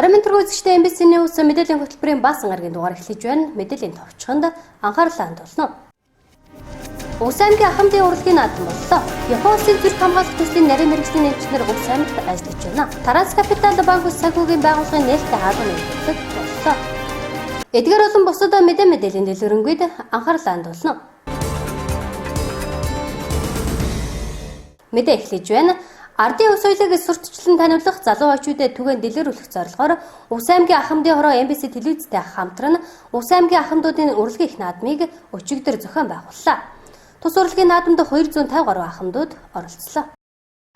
Орон мэдрэг үзэгчдээ MBC-ний ус мэдээллийн хөтөлбөрийн бас ангаргийн дугаар эхлэж байна. Мэдээллийн товчхонд анхаарлаа хандуулна. Ус аймгийн ахмадын урлагийн наадам боллоо. Японы зүрх хамгаалах төслийн нарийн мэргэжлийн эмчнэр ус аймагт ажиллаж байна. Таранс Капитал банк ус санхүүгийн байгууллагын нээлттэй хаалган нэмэгдэлд боллоо. Эдгээр болон бусад мэдээллийн дэлгэрэнгүй анхаарлаа хандуулна. Мэдээ эхлэж байна. Ардын ус соёлыг сурталчлан таниулах залуу очиудэд түгээн дэлгэрүүлэх зорилгоор Ус аймгийн ахмадын хороо MBC телевизтэй хамтран Ус аймгийн ахмадуудын урлагийн их наадмыг өчигдөр зохион байгууллаа. Тус урлагийн наадамд 250 гаруй ахмадууд оролцлоо.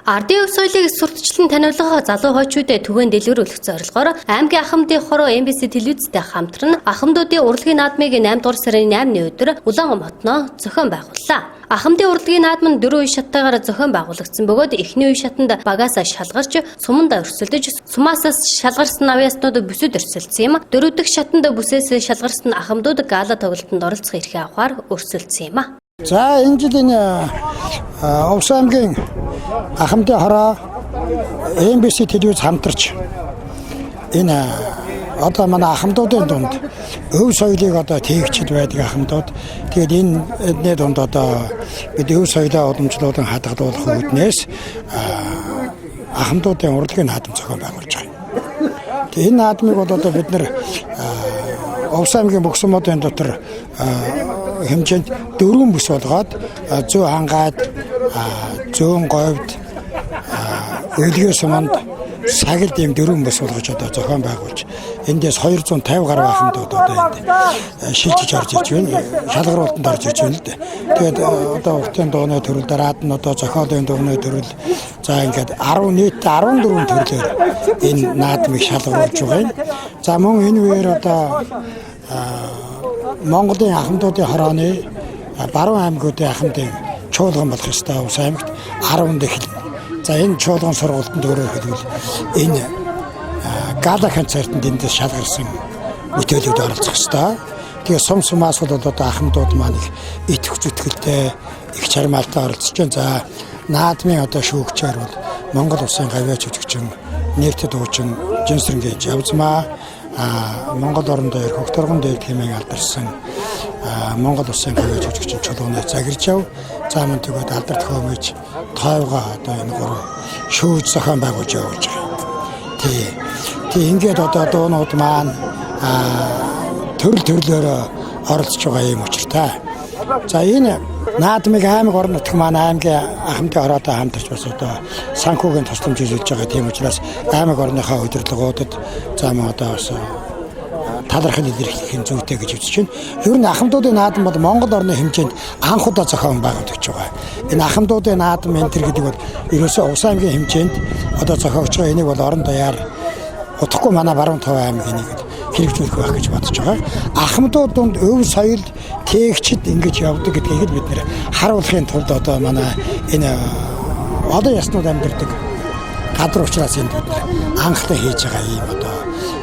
Ардын ус соёлыг сурталчлан таниулах залуу хойчуудад түгээн дэлгэрүүлэх зорилгоор аймгийн ахмадын хороо MBC телевизтэй хамтран ахмадуудын урлагийн наадмыг 8 дугаар сарын 8-ны өдөр Улаанбаатарт зохион байгууллаа. Ахмадын урлагийн наадам 4 үе шаттайгаар зохион байгуулагдсан бөгөөд эхний үе шатанд багаас шалгарч суманда өрсөлдөж сумаас шалгарсан авьяаснууд бүсэд өрсөлдсөн юм. Дөрөв дэх шатанд бүсээс шалгарсан ахмадууд гала тоглолтод оролцох эрхээ авахар өрсөлдсөн юм. За энэ жилийн Ус аймгийн ахмадын хороо MBC телевиз хамтарч энэ одоо манай ахмадуудын дунд өв соёлыг одоо тээгчд байдаг ахмадууд. Тэгээд энэ дунд одоо бид өв соёлоо уламжлуулан хадгалуулах үүднээс ахмадуудын урлагийн наадам зохион байгуулж байгаа. Тэгээд энэ наадмыг бол одоо бид нэр Ус аймгийн бүх сумуудын дотор хэмжээнд 4 бүс болгоод зөө хангаад, зөөн говьд, өлгөө суманд сагилд ийм 4 бүс болгож одоо зохион байгуулж эндээс 250 гаруй ахмадууд одоо энд шилжиж орж ирж байна. Шалгаруултанд орж ирж байна л дээ. Тэгээд одоо уртын дууны төрөл дараад нь одоо зохиолын дууны төрөл за ингээд 10 нийт 14 төрлөөр энэ наадмыг шалгаруулж байгаа юм. За мөн энэ үеэр одоо Монголын ахмадуудын хорооны баруун аймагуудын ахмадын чуулган болох ёстой Ус аймагт 10 дэхэл. За энэ чуулган сургалтанд өөрөөр хэлбэл энэ гала концертанд эндээс шалгарсан бүтээлүүд оролцох ёстой. Тэгээ сум сумаас бол одоо ахмадууд маань их итгэж зүтгэлтэй их чармаалтай оролцож байна. За наадмын одоо шүүгчээр бол Монгол Улсын гавьяач жүжигчин нэгтэд дуучин Жинсрэнгийн Явзмаа Монгол орон дээр хөгторгон дээр хэмээн алдарсан Монгол Улсын гавьяач жүжигчин чулууны Загиржав за мөн тэгээд алдарт хөөмөж тойвга одоо энэ гурав шүүж зохион байгуулж явуулж байгаа. Тий ингээд одоо дуунууд маань төрлөөр оролцож байгаа юм учиртай. За энэ наадмыг аймаг орон нутг маань аймгийн ахмадын хороотой хамтарч бас одоо санхүүгийн тусламж хийж байгаа тийм учраас аймаг орныхоо удирдлагуудад за мөн одоо бас талархал илэрхийлэх зүйтэй гэж үзэж байна. Ер нь ахмадуудын наадам бол Монгол орны хэмжээнд анх удаа зохион байгуулагдж байгаа. Энэ ахмадуудын наадам энэ төр гэдэг бол ерөөсөө Ус аймгийн хэмжээнд одоо зохиогч байгаа. Энийг бол орон даяар утгагүй манай баруун тав аймгийн нэг хэрэгжүүлэх байх гэж бодож байгаа. Ахмадууд донд өв соёл тээгчд ингэж явдаг гэдгийг бид нэр харуулахын тулд одоо манай энэ олон яснууд амьдардаг гадар учраас энд бид анхлаа хийж байгаа юм одоо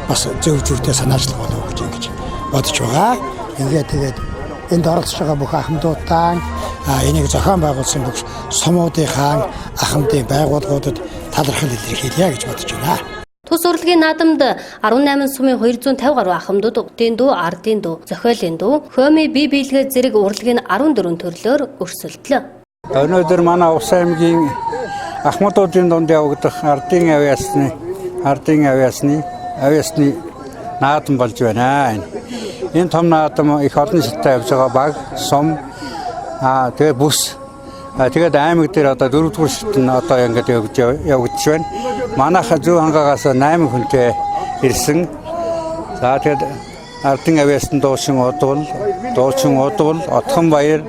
бас зөв зөвтэй санаачлах болов гэж ингэж бодож байгаа. Ингээд тэгээд энд оролцож байгаа бүх ахмадуудаа энийг зохион байгуулсан бүх сумуудынхаа ахмадын байгууллагуудад талархал илэрхийлье гэж бодож байна. Тус урлагийн наадамд 18 сумын 250 гаруй ахмадууд утын дуу, ардын дуу, зохиолын дуу, хөөми бие биелгээ зэрэг урлагийн 14 төрлөөр өрсөлдлөө. Өнөөдөр манай Ус аймгийн ахмадуудын дунд явагдах ардын авьяасны наадам болж байна. Энэ том наадам их олон шаттай явж байгаа баг, сум, тэгээ бүс. Тэгээд аймаг дээр одоо 4-р шат нь одоо ингээд явагдаж байна. Манайх зүү хангаагаас 8 хүнтэй ирсэн. За тэгээд ардын авьяасны дуучин удвал, Отхон баяр,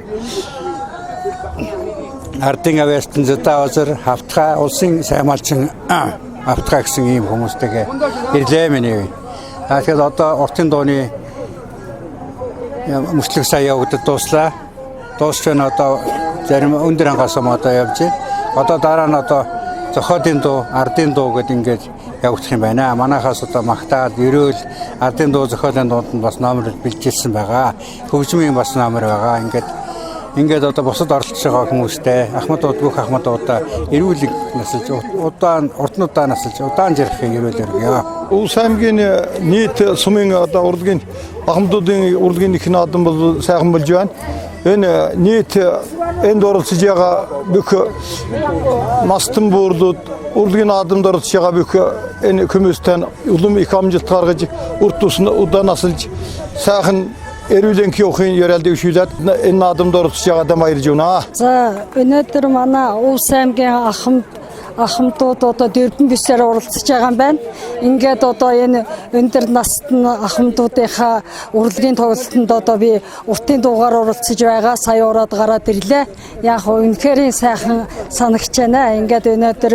ардын авьяасны Зөдөөзөр, Хавтгай, улсын сайн малчин Хавтгай гэсэн ийм хүмүүстэйгээ ирлээ минь. Тэгэхээр одоо уртын дууны мөчлөг сая явагдаж дууслаа. Дуусч байна одоо зарим өндөр хангаас одоо явж байна. Одоо дараа нь одоо зохиолын дуу, ардын дуу гэдэг ингээд явагдах юм байна. Манайхаас одоо магтаад, ерөөл ардын дуу, зохиолын дуунд нь бас номер бэлжилсэн байгаа. Хөгжмийн бас номер байгаа. Ингээд ингээд одоо бусад оролцож байгаа хүмүүстэй ахмадууд бүх ахмадуудаа эрүүлэг насалж урд нь удаан насалж удаан жаргахыг эрүүлэргээ. Улс аймгийн нийт сумын одоо урлагийн ахмадуудын урлагийн их наадам бол сайхан болж байна. Энэ нийт энд оролцож байгаа бүх мастан буурлууд урлагийн наадамд оролцож байгаа бүх энэ хүмүүстэй улам их амжилт гаргаж урт усны удаан насалж сайхан эрүүлэн явахын яралд өвшүүлээд энэ наадамд оролцож байгаадаа баярлж байна. За өнөөдөр манай Улс аймгийн ахмадууд одоо дөрвөн бисээр оролцож байгаа юм байна. Ингээд одоо энэ өндөр насны ахмадуудынхаа урлагийн тоглолтод одоо би уртын дуугаар оролцож байгаа. Сая ороод гараад ирлээ. Яг үнэхээр сайхан санагч байна. Ингээд өнөөдөр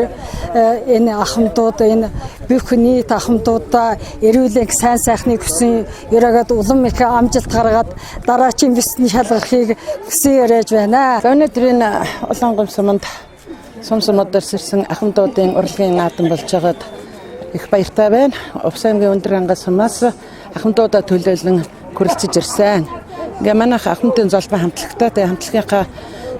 энэ ахмадууд энэ бүх нийт ахмадуудаа эрүүлэн сайн сайхныг хүсэн ерөөд улам их амжилт гаргаад дараачийн бисний шалгахыг хүсэн яриаж байна. Өнөөдөр энэ улаан гомь суманд сумсмодор сэрсэн ахмадуудын урлагийн наадам болж байгаад их баяртай байна. Увс аймгийн өндөр ангас сумаас ахмадуудаа төлөөлөн хүрэлцэж ирсэн. Ингээ манайх ахмадын золбон хамтлагтай хамтлагийнхаа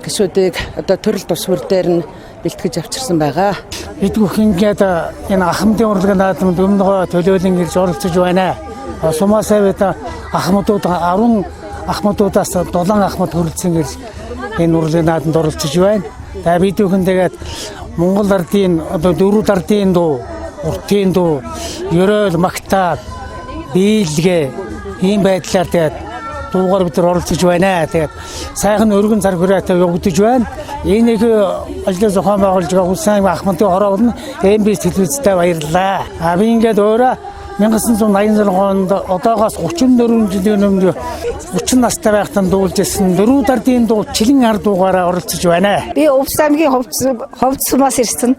гишүүдийг одоо төрөл тус бүр дээр нь бэлтгэж авчирсан байгаа. Бидгүх ингээд энэ ахмадын урлагийн наадамд өмнөгөө төлөөлөн ирж оролцож байна. Сумаас аваад ахмадууд 10 ахмадуудаас 7 ахмад хүрэлцэн ирж энэ урлагийн наадамд оролцож байна. За бидүүхэн тэгээд Монгол ардын одоо дөрвүүд ардын дуу, уртын дуу, ерөөл магтаал, биелгээ ийм байдлаар тэгээд дуугаар бид нар оролцож байна. Тэгээд сайхан өргөн цар хүрээтэй явагдаж байна. Энийг ажлын зохион байгуулж байгаа Улс аймгийн ахмадын хороонд нь MBC телевизтэй баярлалаа. Би ингээд өөрөө 1986 онд одоогоос 34 жилийн өмнө 30 настай байхдаа дуулж ирсэн дөрвүүд ардын дуу члэн ард дуугаараа оролцож байна. Би Улс аймгийн ховд сумаас ирсэн.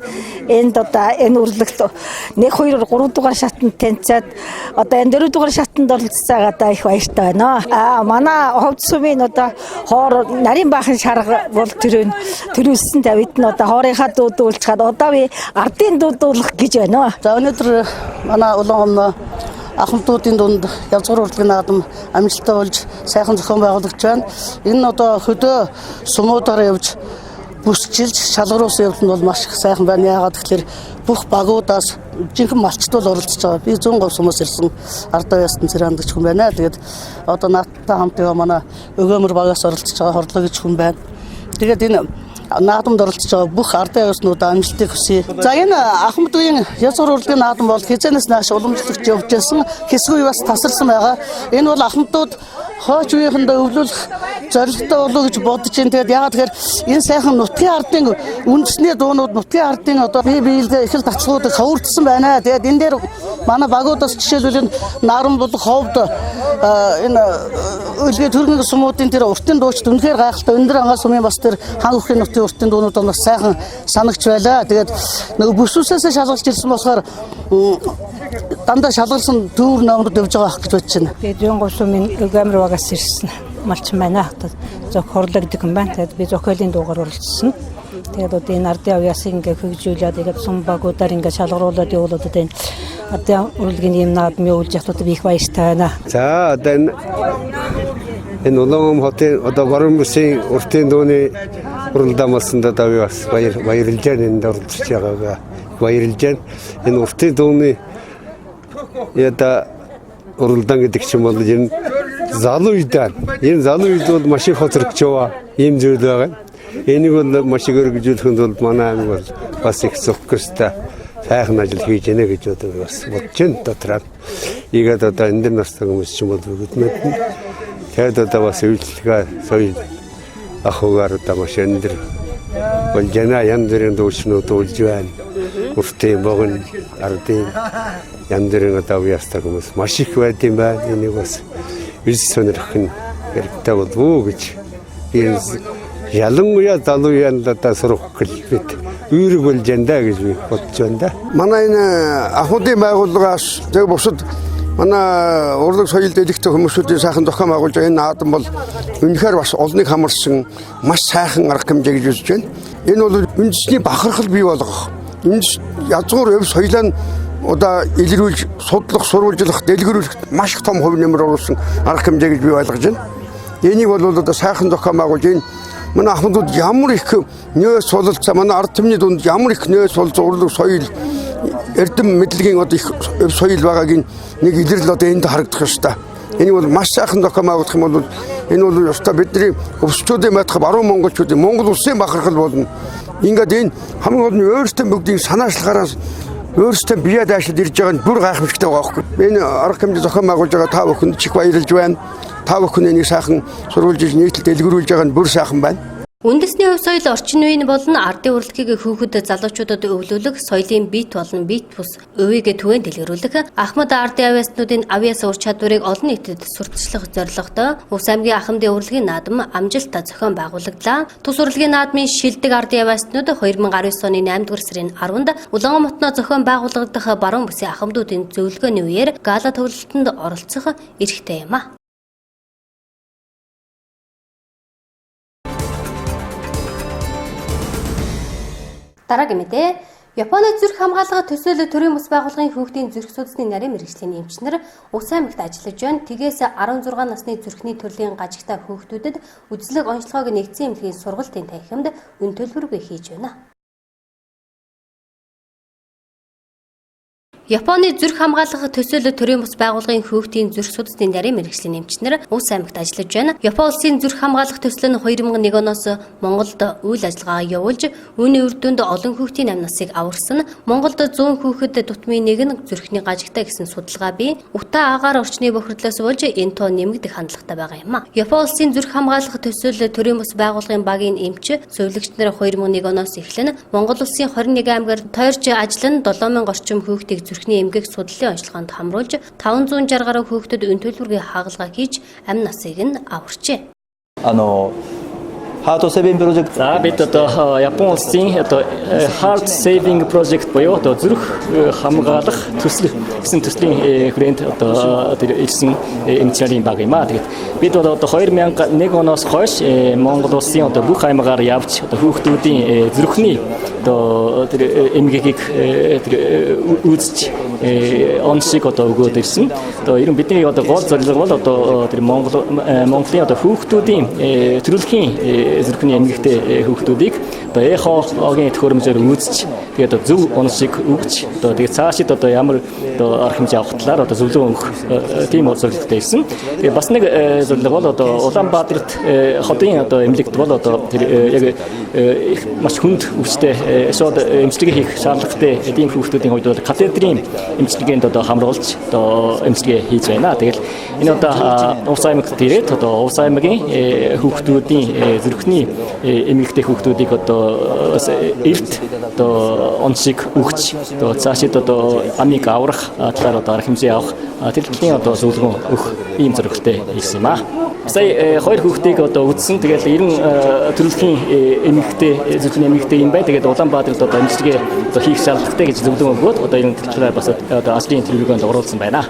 Энд одоо энэ урлагт 1 2 3 дугаар шатанд таньцаад одоо энэ 4 дугаар шатанд оролцож байгаадаа их баяртай байна. Манай ховд сумын одоо хоор нарийн баахан шарга бол төрүүлсэн тавид нь одоо хоорынхаа дуу дуулчихад одоо би ардын дуу дуулах гэж байна. За өнөөдөр манай улаан ахмадуудын дунд язгуур урлагийн наадам амжилттай болж сайхан зохион байгуулагдж байна. Энэ нь одоо хөдөө сумуудаар явж бүсчилж шалгаруулсан явдал нь бол маш их сайхан байна. Яагаад гэвэл бүх багуудаас жинхэнэ малчтууд оролцож байгаа. Би 100 сумаас ирсэн ардаа ястан цэрандагч хүн байна. Тэгээд одоо наадтай хамт байгаа манай өгөөмөр багаас оролцож байгаа хордлоо гэж хүн байна. Тэгээд энэ наадамд оролцож байгаа бүх ардаа явснуудаа амжилтыг хүсье. За энэ ахмадуудын язгуур урлагийн наадам бол хязгаарнаас нааш уламжлалт явж байсан. Хэсгүй бас тасарсан байгаа. Энэ бол ахмадууд хойч үеийнхэндээ өвлүүлэх зорилготой болов гэж бодож байна. Тэгээд яагаад тэгэхээр энэ сайхан нутгийн ардын үндэсний дуунууд нутгийн ардын одоо бие биелгээ их л тацгуудыг хавурдсан байна. Тэгээд энэ дээр манай багуудаас жишээлбэл энэ наран булх ховд энэ үлгээ төргийн сумуудын тэр уртын дуучид үнэхээр гайхалтай өндөр ангаа сумын бас тэр хаан өхрийн нутгийн уртын дуунууд бас сайхан санагч байлаа. Тэгээд нөгөө бүсүүсээс шалгалж ирсэн болохоор дандаа шалгалсан төвөр номрод явж байгаа гэж бодож байна. Би 100 сумын өгөөмөр багаас ирсэн. Малчин байна. Зохиорлогдох юм байна. Тэгээд би зохиолын дуугаар оролцсон. Тэгээд одоо энэ ардын авьяас ингээ хөгжүүлээд тэгээд сум багуудаар ингээ шалгаруулад явуулаад одоо энэ ардын урлагийн юм наадам явуулж явахдаа би их баяртай байна. За одоо энэ улаан хотын одоо баруун бүсийн уртын дууны уралдаамалсанд одоо би бас баярлж байна. Энд оролцож байгаагаа баярлж байна. Энэ уртын дууны яда уралдаан гэдэг чинь бол энэ залуу үедээ энэ залуу үед бол маш их хоцрогч яваа ийм зүйл байгаа. Энийг бол маш их өргөжүүлэхэд бол манай аймаг бол бас их зөвхөстэй сайхан ажил хийж гэнэ гэж бас бодож байна дотроо. Ийгээд одоо энэ дэр настай хүмүүс ч юм бол өдмөд нь тэгээд одоо бас үйлчлэгээ соёл ахугаар одоо маш өндөр болж байна. Янз бүрийн дүүчнүүд дуулж байна. Уртын богн ардын янз бүрийн одоо ястаг хүмүүс маш их байд юм байна. Энийг бас бис сонирхох нь хэрэгтэй болов уу гэж ялангуяа залуу яндаа сурах гэлбэт үүрэг болж байна гэж би бодож байна да. Манай энэ ахмадын байгууллагаас зөв бусад манай урлаг соёлд элэгтэй хүмүүсүүдийн сайхан зохион байгуулж байгаа энэ наадам бол үнэхээр бас олныг хамарсан маш сайхан арга хэмжээ гэж үзэж байна. Энэ бол үндэсний бахархал бий болгох, язгуур өв соёлоо одоо илрүүлж, судлах, сурвалжлах, дэлгэрүүлэхэд маш их том хувь нэмэр оруулсан арга хэмжээ гэж би ойлгож байна. Энийг бол одоо сайхан зохион байгуулж энэ манай ахмадууд ямар их нөөц суулцаа манай ард түмний дунд ямар их нөөц суулцаа урлаг соёл эрдэм мэдлэгийн одоо их соёл байгааг нэг илэрл одоо энд харагдах ёстой. Энэ бол маш сайхан зохион байгуулах юм бол энэ бол ёстой бидний өвчтүүдийн байтах баруун монголчуудын Монгол улсын бахархал болно. Ингээд энэ хамгийн гол нь өөрсдөө бүгдийг санаачлахаараа өөрсдөө бие даашид ирж байгаа нь бүр гайхамшигтай байгаа байхгүй. Энэ арга хэмжээ зохион байгуулж байгаа та бүхэнд чих баярлж байна. Та бүхэн энийг сайхан сурвалж нийтлэлд дэлгэрүүлж байгаа нь бүр сайхан байна. Үндэсний хувь соёл орчин үеийн болон ардын урлагийг хүүхэд залуучуудад өвлүүлэх, соёлын бит болон бит бус өвийг түгээн дэлгэрүүлэх, Ахмад ардын авьяаснуудын авьяас ур чадварыг олон нийтэд сурталчлах зорилготой Увс аймгийн Ахмадын урлагийн наадам амжилттай зохион байгуулагдлаа. Тус урлагийн наадмын шилдэг ардын авьяаснууд 2019 оны 8-р сарын 10-нд Улаанмутноо зохион байгуулагдах баруун бүсийн ахмадуудын зөвлөгөөний үеэр гала тоглолтод оролцох эрхтэй юм а. Дараагийн мэдээ. Японы зүрх хамгаалах төсөөлөл төрийн бас байгууллагын хүүхдийн зүрх судасны нарийн мэргэжлийн эмчнэр Увс аймагт ажиллаж байна. Тгээс 16 насны зүрхний төрлийн гажигтай хүүхдүүдэд үзлэг онцлогоог нэгдсэн эмнэлгийн сургалтын танхимд өн төлбөргүй хийж байна. Японы зүрх хамгаалах төсөөлөл төрийн бас байгууллагын хүүхдийн зүрх судасны нарийн мэргэжлийн эмчнэр Увс аймагт ажиллаж байна. Японы улсын зүрх хамгаалах төсөл нь 2001 оноос Монголд үйл ажиллагаа явуулж, үүний үр дүнд олон хүүхдийн амь насыг аварсан. Монголд 100 хүүхэд дутмын нэг нь зүрхний гажигтай гэсэн судалгаа бий. Утаа агаар орчны бохирдлоос болж энэ тоо нэмэгдэх хандлагатай байгаа юм а. Японы улсын зүрх хамгаалах төсөөлөл төрийн бас байгууллагын багийн эмч зөвлөгч нар 2001 оноос эхлэн Монгол улсын 21 аймгаар тойрч ажиллан 7000 орчим хүүхдийг зүрхний эмгэг судлалын онцлогоонд хамруулж 560 гаруй хүүхдэд өн төлбөрийн хагалгаа хийж амь насыг нь аварчээ. Heart saving project. Бид одоо Япон улсын одоо heart saving project буюу одоо зүрх хамгаалах төсөл гэсэн төслийн хүрээнд одоо тэр ирсэн эмчнэрийн баг юм аа. Тэгээд бид одоо 2001 оноос хойш Монгол улсын одоо бүх аймагаар явж одоо хүүхдүүдийн зүрхний одоо тэр эмгэгийг тэр үзэж онцлог одоо өгөөд ирсэн. Одоо ерөн бидний одоо гол зорилго бол одоо тэр Монголын одоо хүүхдүүдийн төрөлхийн зүрхний эмгэгтэй хүүхдүүдийг одоо эхогийн төхөөрөмжөөр үзэж тэгээд одоо зөв онцлог өгч одоо тэгээд цаашид одоо ямар одоо арга хэмжээ авах талаар одоо зөвлөгөө өгөх тийм зорилготой ирсэн. Тэгээд бас нэг зорилго бол одоо Улаанбаатарт хотын одоо эмнэлэгт бол одоо тэр яг маш хүнд өвчтэй шууд эмчилгээ хийх шаардлагатай тийм хүүхдүүдийн хувьд бол катедрийн эмчилгээнд одоо хамруулж одоо эмчилгээ хийж байна. Тэгэл энэ одоо Увс аймагт ирээд одоо Увс аймгийн хүүхдүүдийн зүрхний эмгэгтэй хүүхдүүдийг одоо эрт одоо онцлог өгч одоо цаашид одоо амийг аврах талаар одоо арга хэмжээ авах тэр төрлийн одоо зөвлөгөө өгөх ийм зорилготой ирсэн юм аа. Сая хоёр хүүхдийг одоо үзсэн. Тэгэл 90 төрөлхийн эмгэгтэй зүрхний эмгэгтэй юм байна. Тэгээд Улаанбаатарт одоо эмчилгээ одоо хийх шаардлагатай гэж зөвлөгөө өгөөд одоо энэ талаар бас одоо ажлын төлөвлөгөөнд оруулсан байна.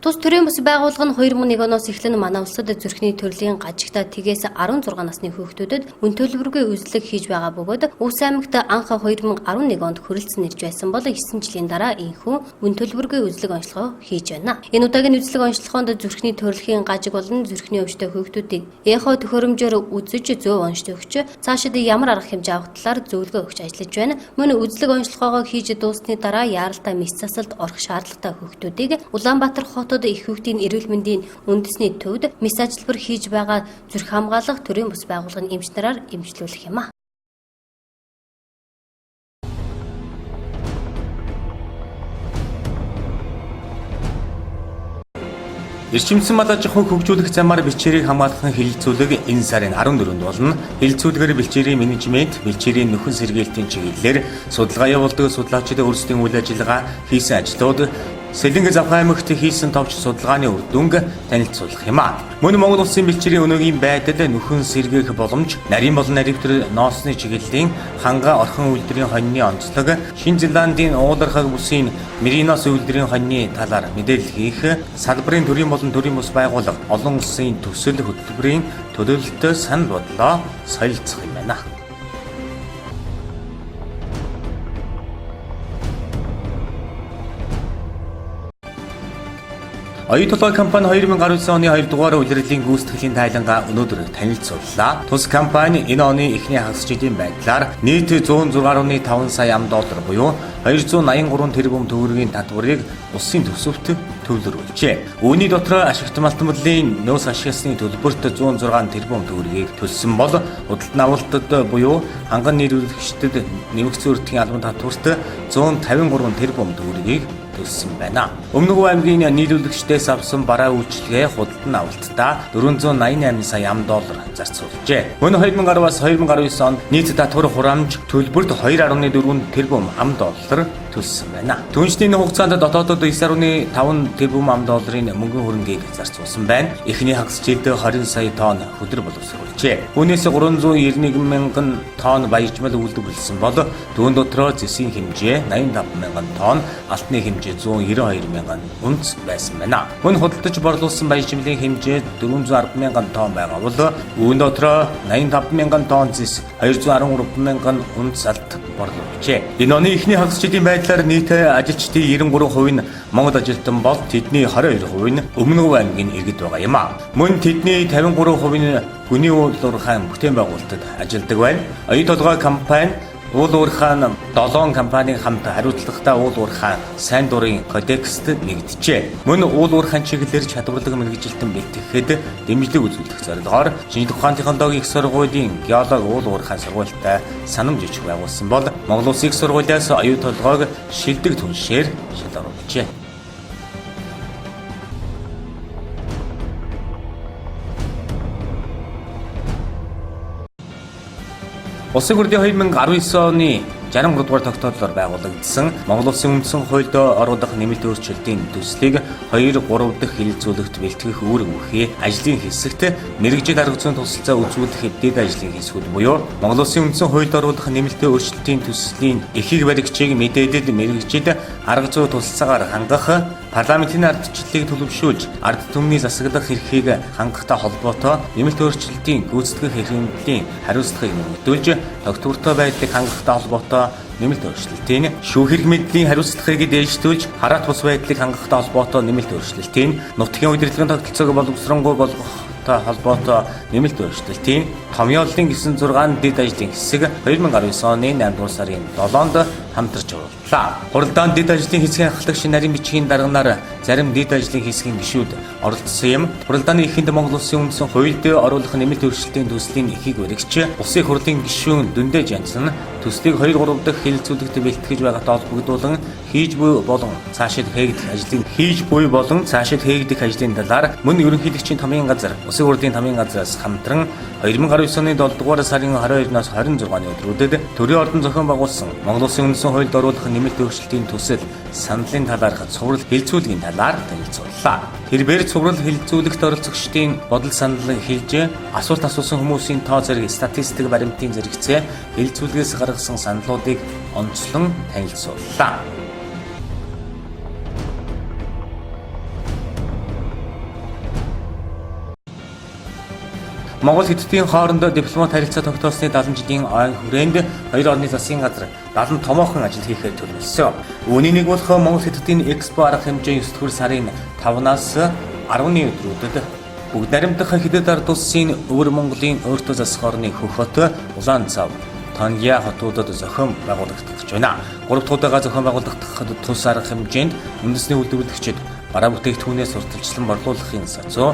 Тус төрийн бас байгууллага нь 2001 оноос эхлэн манай улсад зүрхний төрлийн гажигтай тгээс 16 насны хүүхдүүдэд өн төлбөргүй үзлэг хийж байгаа бөгөөд Увс аймагт анх 2011 онд хүрэлцэн ирж байсан бол 9 жилийн дараа энэхүү өн төлбөргүй үзлэг онцлогоо хийж байна. Энэ удаагийн үзлэг онцлогоонд зүрхний төрөлхийн гажиг болон зүрхний өвчтөй хүүхдүүдийг эхо төхөөрөмжөөр үзэж зөв онцлог өгч цаашид ямар арга хэмжээ авах талаар зөвлөгөө өгч ажиллаж байна. Мөн үзлэг онцлогоогоо хийж дуусны дараа яаралтай мэс засалд орох шаардлагатай хүүхдүүдийг Улаанбаатар хотод их хүүхдийн эрүүл мэндийн үндэсний төвд мэс ажилбар хийж байгаа зүрх хамгаалах төрийн бас байгууллагын эмч нараар эмчлүүлэх юм а. Эрчимсэн мал аж ахуйг хөгжүүлэх замаар бэлчээрийг хамгаалахын хэлэлцүүлэг энэ сарын 14-нд болно. Хэлэлцүүлгээр бэлчээрийн менежмент, бэлчээрийн нөхөн сэргээлтийн чиглэлээр судалгаа явуулдаг судлаачдын өөрсдийн үйл ажиллагаа хийсэн ажлууд Сэлэнгэ Завхан аймагт хийсэн товч судалгааны үр дүнг танилцуулах юм а. Мөн Монгол улсын бэлчээрийн өнөөгийн байдал нөхөн сэргээх боломж, нарийн болон наривтэр ноосны чиглэлийн ханга орхон үйлдвэрийн хоньны онцлог, Шинэ Зеландын уулархаг бүсийн Меринос үйлдвэрийн хоньны талаар мэдээлэл хийх, салбарын төрийн болон төрийн бус байгууллага олон улсын төсөл хөтөлбөрийн төлөөлөлтөд санал бодлоо солилцох юм байна. Оюутлогоо компани 2019 оны 2 дугаар улирлын гүйцэтгэлийн тайлангаа өнөөдөр танилцууллаа. Тус компани энэ оны эхний хагас жилийн байдлаар нийт 106.5 сая $, буюу 283 тэрбум төгрөгийн татварыг улсын төсөвт төвлөрүүлжээ. Үүний дотор ашигт малтмалын нөөц ашигласны төлбөрт 106 тэрбум төгрөгийг төлсөн бол худалдан авалтад буюу ханган нийлүүлэгчдэд нэмэгдсэн өртгийн албан татварт 153 тэрбум төгрөгийг төлсөн байна. Өмнөг аймгийн нийлүүлэгчдээс авсан бараа үйлчилгээ худалдан авалтаа 488 сая $, зарцуулжээ. Мөн 2010-аас 2019 онд нийт татвар хураамж төлбөрт 2.4 тэрбум $, төлсөн байна. Түншний хугацаанд дотоодод 9.5 тэрбум $-ын мөнгөн хөрөнгийг зарцуулсан байна. Эхний хагас жилд 20 сая тонн хөдөр боловсруулжээ. Үүнээс 391 мянган тонн баяжмал үйлдвэрлэсэн бол түүн дотроо зэсийн хэмжээ 85 мянган тонн, алтны хэмжээ 192 мянган унц байсан байна. Мөн худалдаж борлуулсан баяжмалын хэмжээ 410 мянган тонн байгаа бол үүн дотроо 85 мянган тонн зэс, 213 мянган унц алт борлуулжээ. Энэ оны эхний хагас жилийн байдлаар нийт ажилчдын 93% нь Монгол ажилтан бол тэдний 22% нь Өмнөг аймгийн иргэд байгаа юм а. Мөн тэдний 53% нь хүний уул уурхайн бүтээн байгуулалтад ажилладаг байна. Оюутлогоо компани уул уурхайн 7 компанийн хамт хариуцлагатай уул уурхайн сайн дурын кодекст нэгджээ. Мөн уул уурхайн чиглэлээр чадварлаг мэргэжилтэн бэлтгэхэд дэмжлэг үзүүлэх зорилгоор шинжлэх ухааны технологийн их сургуулийн геолог уул уурхайн сургуультай санамж иж байгуулсан бол Монгол Улсын их сургуулиас оюутлогоог шилдэг түншээр шил оруулжээ. Улсын хурлын 2019 оны 63 дугаар тогтоолоор байгуулагдсан Монгол Улсын үндсэн хуульд оруулах нэмэлт өөрчлөлтийн төслийг 2-3 дахь хэлэлцүүлэгт бэлтгэх үүрэг бүхий ажлын хэсэгт мэргэжил арга зүйн тусалцаа үзүүлэх дэд ажлын хэсгүүд буюу Монгол Улсын үндсэн хуульд оруулах нэмэлт өөрчлөлтийн төслийн эхийг баригчийг мэдээлэл мэргэжил арга зүй тусалцаагаар хангах, парламентын ардчлалыг төлөвшүүлж ард түмний засаглах эрхийг хангахтай холбоотой нэмэлт өөрчлөлтийн гүйцэтгэх эрхэмлийн хариуцлагыг нэмэгдүүлж, тогтвортой байдлыг хангахтай холбоотой нэмэлт өөрчлөлтийн шүүх хэрэг мэдлийн хариуцлагыг дээшлүүлж, хараат бус байдлыг хангахтай холбоотой нэмэлт өөрчлөлтийн нутгийн удирдлагын тогтолцоог боловсронгуй болгохтой холбоотой нэмэлт өөрчлөлтийн томьёоллын 96 дэд ажлын хэсэг 2019 оны 8 дугаар сарын 7-нд хамтарч орууллаа. Хуралдаанд дэд ажлын хэсгийн ахлагч нарийн бичгийн дарганаар зарим дэд ажлын хэсгийн гишүүд оролцсон юм. Хуралдааны эхэнд Монгол Улсын үндсэн хуульд оруулах нэмэлт өөрчлөлтийн төслийн эхийг баригч Улсын хурлын гишүүн Дүндэ Жансан төслийг 2-3 дахь хэлэлцүүлэгт бэлтгэж байгаатай холбогдуулан хийж буй болон цаашид хээгдэх ажлын талаар мөн ерөнхийлөгчийн тамгын газар, Улсын хурлын тамгын газраас хамтран 2019 оны 7 дугаар сарын 22-наас 26-ны өдрүүдэд төрийн ордон зохион байгуулсан Монгол Улсын үндсэн хуульд оруулах нэмэлт өөрчлөлтийн төсөл саналын талаарх цуврал хэлэлцүүлгийн талаар танилцууллаа. Тэрбээр цуврал хэлэлцүүлэгт оролцогчдын бодол саналыг хэлж, асуулт асуусан хүмүүсийн тоо зэрэг статистик баримтын зэрэгцээ хэлэлцүүлгээс гаргасан саналуудыг онцлон танилцууллаа. Монгол Хятадын хооронд дипломат харилцаа тогтоосны 70 жилийн хүрээнд хоёр орны засгийн газар 70 томоохон ажил хийхээр төлөвлөсөн. Үүний нэг болох Монгол Хятадын Экспо арга хэмжээ 9 дугаар сарын 5-наас 10-ны өдрүүдэд бүгд найрамдах Хятад ард улсын өвөр Монголын өөртөө засах орны хөх хот Улаан цав Танья хотуудад зохион байгуулагдах байна. 3 дахь удаага зохион байгуулагдах тус арга хэмжээнд үндэсний үйлдвэрлэгчид бараа бүтээгдэхүүнээс урьдчилан борлуулахын сацуу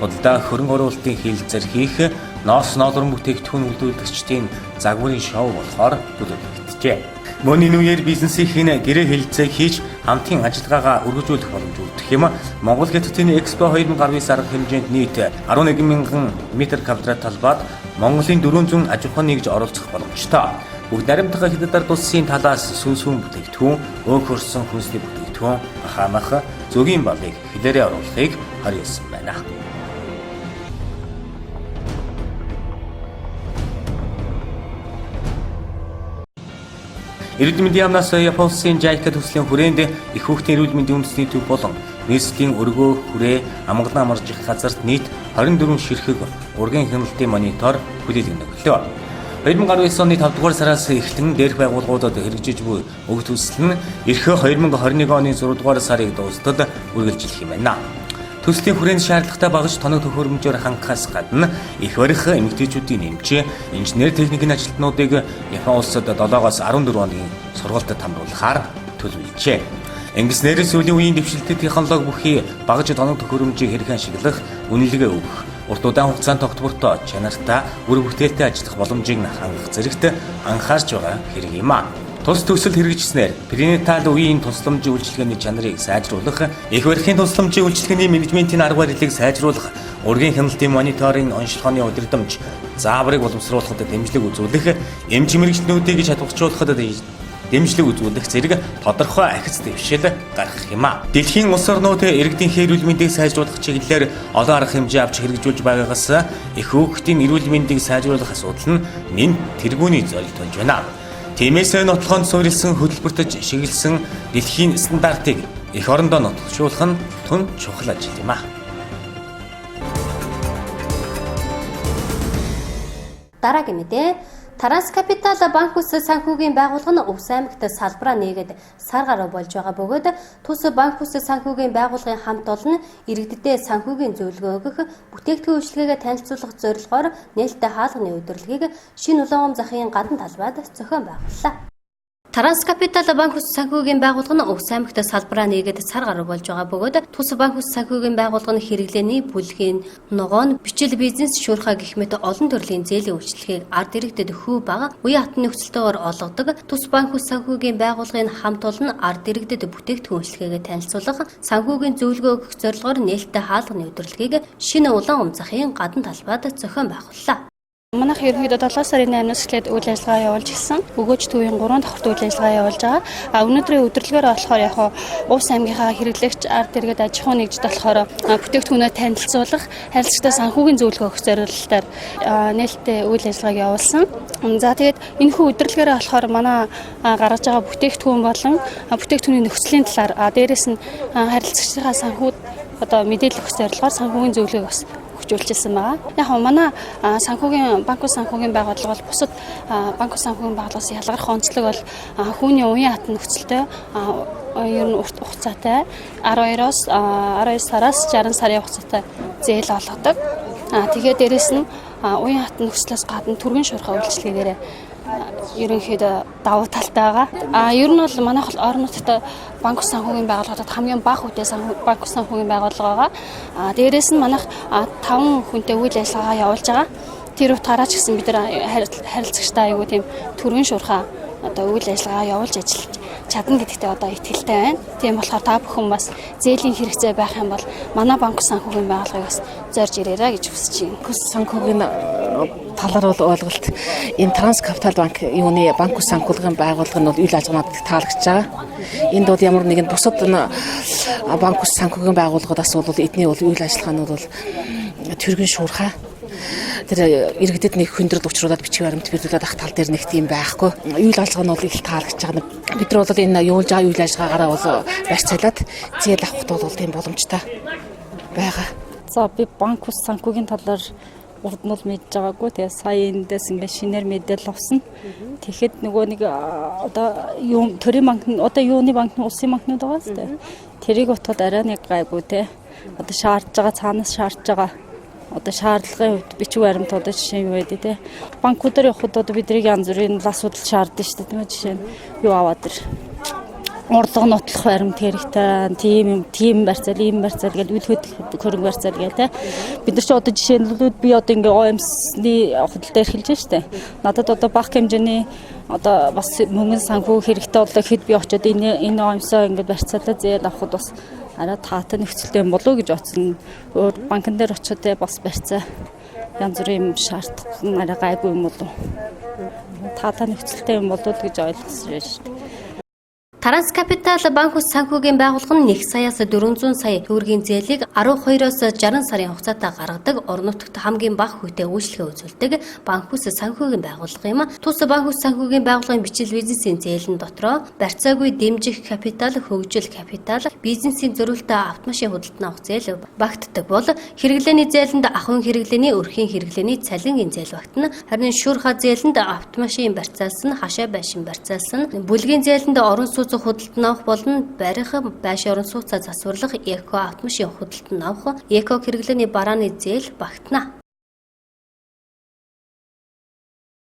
худалдаа хөрөнгө оруулалтын хилцээр хийх ноос ноолрон бүтээгдэхүүн үйлдвэрлэгчдийн загварын шоу болохоор төлөвлөгдөжээ. Мөн энэ үеэр бизнесийн гэрээ хэлэлцээг хийж хамтын ажиллагаагаа өргөжүүлэх боломж өгөх юм. Монгол Хятадын Экспо 2019 арга хэмжээнд нийт 11 мянган метр квадрат талбайд Монголын 400 аж ахуйн нэгж оролцох боломжтой. Бүгд найрамдах Хятад ард улсын талаас сүүсүүн бүтээгдэхүүн, өөх хөрсөн хүнсний бүтээгдэхүүн, хаамах, зөгийн балыг хилээрээ оруулахыг хариулсан байна. Эрдэмтдийн яамнаас Японы улсын JICA төслийн хүрээнд их хүүхдийн эрүүл мэндийн үндэсний төв болон нийслэлийн өргөө, хүрээ, амгалан амарч их газарт нийт 24 ширхэг ургийн хяналтын монитор хүлээлгэн өглөө. 2019 оны 5 дугаар сараас эхлэн дээрх байгууллагуудад хэрэгжиж буй өг төсөл нь эх 2021 оны 6 дугаар сарыг дуустал үргэлжлэх юм байна. Төслийн хүрээнд шаардлагатай багаж тоног төхөөрөмжөөр хангахаас гадна их барих эмэгтэйчүүдийн нэмж, инженер техникийн ажилтнуудыг Япон улсад 7-оос 14 хоногийн сургалтад хамруулахаар төлөвлөжээ. Ингэснээр сүүлийн үеийн дэвшилтэт технологи бүхий багаж тоног төхөөрөмжийг хэрхэн ашиглах, үнэлгээ өгөх, урт удаан хугацаанд тогтвортой, чанартай, үр бүтээлтэй ажиллах боломжийг хангах зэрэгт анхаарч байгаа хэрэг юм а. Тус төсөл хэрэгжснээр пренатал үеийн тусламжийн үйлчилгээний чанарыг сайжруулах, их барихын тусламжийн үйлчилгээний менежментийн арга барилыг сайжруулах, ургийн хяналтын мониторинг, онцлогооны удирдамж, зааврыг боловсруулахад дэмжлэг үзүүлэх, эмч мэрэгчлэнүүдийг чадваржуулахад дэмжлэг үзүүлэх зэрэг тодорхой ахиц дэвшил гаргах юм а. Дэлхийн улс орнууд иргэдийн эрүүл мэндийг сайжруулах чиглэлээр олон арга хэмжээ авч хэрэгжүүлж байгаагаас их хүүхдийн эрүүл мэндийг сайжруулах асуудал нь тэргүүний зорилт болж байна. Тиймээс нотлохонд суурилсан хөтөлбөртөж шиглэсэн дэлхийн стандартыг эх орондоо нотолшуулах нь тун чухал ажил юм а. Дараагийн мэдээ Транскапитал банк ус санхүүгийн байгууллага нь Өвс аймагт салбараа нээгээд сар гаруй болж байгаа бөгөөд тус банк ус санхүүгийн байгууллагын хамт олон иргэдэд санхүүгийн зөвлөгөө өгөх, бүтээгдэхүүн үйлчилгээгээ танилцуулах зорилгоор нээлттэй хаалганы удирдлагыг шинэ улаан захын гадна талбайд зохион байгууллаа. Транскапитал банк ус санхүүгийн байгууллага нь Өвс аймагт салбараа нээгээд сар гаруй болж байгаа бөгөөд тус банк ус санхүүгийн байгууллага нь хэрэглээний бүлгийн ногоон, бичил бизнес шуурхай гэх мэт олон төрлийн зээлийн үйлчилгээг ард иргэдэд хүү бага үе хатны нөхцөлтөөр олгодог. Тус банк ус санхүүгийн байгууллагын хамт олон ард иргэдэд бүтээгдэхүүн үйлчилгээгээ танилцуулах, санхүүгийн зөвлөгөө өгөх зорилгоор нээлттэй хаалганы удирдлагыг шинэ улаан захын гадна талбайд зохион байгууллаа. Манайх ерөнхийдөө 7 сарын 8-наас эхлээд үйл ажиллагаа явуулж ирсэн. Өгөөж төвийн 3 давхрт үйл ажиллагаа явуулж байгаа. Өнөөдрийн өдрөлгөөр болохоор яг Өвс аймгийнхаа хэрэглэгч ард иргэд аж ахуйн нэгжид болохоор бүтээгдэхүүнээ танилцуулах, харилцагтай санхүүгийн зөвлөгөө өгөх зорилгоор нээлттэй үйл ажиллагааг явуулсан. За тэгээд энэхүү өдрөлгөөр болохоор манай гаргаж байгаа бүтээгдэхүүн болон бүтээгдэхүүний нөхцөлийн талаар дээрээс нь харилцагчдынхаа санхүүд мэдээлэл өгөх зорилгоор санхүүгийн зөвлөгөө бас хөгжүүлчихсэн байгаа. Яг манай санхүүгийн банк ус санхүүгийн байгууллага бол бусад банк ус санхүүгийн байгууллагаас ялгарх онцлог бол хүүний үеийн хатан нөхцөлтэй ер нь урт хугацаатай 12 сараас 60 сарын хугацаатай зээл олгодог. Тэгээд дээрэс нь үеийн хатан нөхцлөөс гадна түргэн шуурхай үйлчилгээгээр ерөнхийдөө давуу талтай байгаа. Ер нь бол манайх орон нутгад банк ус санхүүгийн байгууллагад хамгийн бага хүнтэй банк ус санхүүгийн байгууллага байгаа. Дээрээс нь манайх 5 хүнтэй үйл ажиллагаа явуулж байгаа. Тэр утгаараа ч гэсэн бид харилцагчтай аягүй тийм түргэн шуурхай үйл ажиллагаа явуулж ажиллаж чадна гэдэгтээ итгэлтэй байна. Тийм болохоор та бүхэн бас зээлийн хэрэгцээ байх юм бол манай банк ус санхүүгийн байгууллагыг бас зорж ирээрэй гэж хүсэж байна. Банк ус санхүүгийн талаар бол ойлголт энэ Транскапитал банк ус санхүүгийн байгууллага нь бол үйл ажиллагаанд таалагдж байгаа. Энд бол ямар нэгэн бусад банк ус санхүүгийн байгууллагаас бол эдний үйл ажиллагаа нь бол түргэн шуурхай тэр иргэдэд нэг хүндрэл учруулад бичиг баримт бирлүүлээд ах тал дээр нэг тийм байхгүй. Үйл ажиллагаа нь бол их таалагдж байгаа. Бид нар бол энэ явуулж байгаа үйл ажиллагаагаараа бол барьцаалаад зээл авахд бол тийм боломжтой байгаа. За би банк ус санхүүгийн талаар урд нь мэдж байгаагүй. Тэгээ сая эндээс ингээд шинээр мэдээлэл авсан. Тэгэхэд нөгөө нэг төрийн банк нь юуны банк нь улсын банкнууд байгаа шүү дээ. Тэрийг утгад арай нэг гайгүй те. Шаардж байгаа цаанаас шаардж байгаа шаардлагын хувьд бичиг баримтууд жишээ юу байдаг те. Банкудаар явхад бидний янз бүрийн асуудал шаарддаг шүү дээ. Жишээ нь юу аваад ир орлого нотлох баримт хэрэгтэй, тийм барьцаал, ийм барьцаал гэж үйл хөрөнгө барьцаал гээ те. Бид нар ч жишээ нь би ингээ ОМС-ны худалдаа эрхэлж штэ. Надад бага хэмжээний бас мөнгө санхүү хэрэгтэй болоо хэд би очиод энэ ОМС-оо ингээ барьцаалаа зээл авахд бас арай таатай нөхцөлтэй юм болов уу гэж бодсон. Банкн дээр очиод бас барьцаа янз бүрийн шаардлага нь арай гайгүй юм болов. Таатай нөхцөлтэй юм болов уу гэж ойлгосон шүү дээ. Транскапитал банк ус санхүүгийн байгууллага нь 1 саяас 400 сая төгрөгийн зээлийг 12-оос 60 сарын хугацаатай гаргадаг орон нутагт хамгийн бага хүнтэй үйлчлэгээ үзүүлдэг банк ус санхүүгийн байгууллага юм. Тус банк ус санхүүгийн байгууллагын бичил бизнесийн зээл нь дотроо барьцаагүй дэмжих капитал, хөгжил капитал, бизнесийн зориулалтаа автомашин худалдан авах зээл багтдаг бол хэрэглээний зээлэнд ахуйн хэрэглээний, өрхийн хэрэглээний цалингийн зээл багтана. Харин шуурхай зээлэнд автомашин барьцаалсан, хашаа байшин барьцаалсан, бүлгийн зээлэнд орон сууц авах худалдан авах болон барих, байшин орон сууцаа засварлах, эко автомашин худалдан авах, эко хэрэглээний барааны зээл багтана.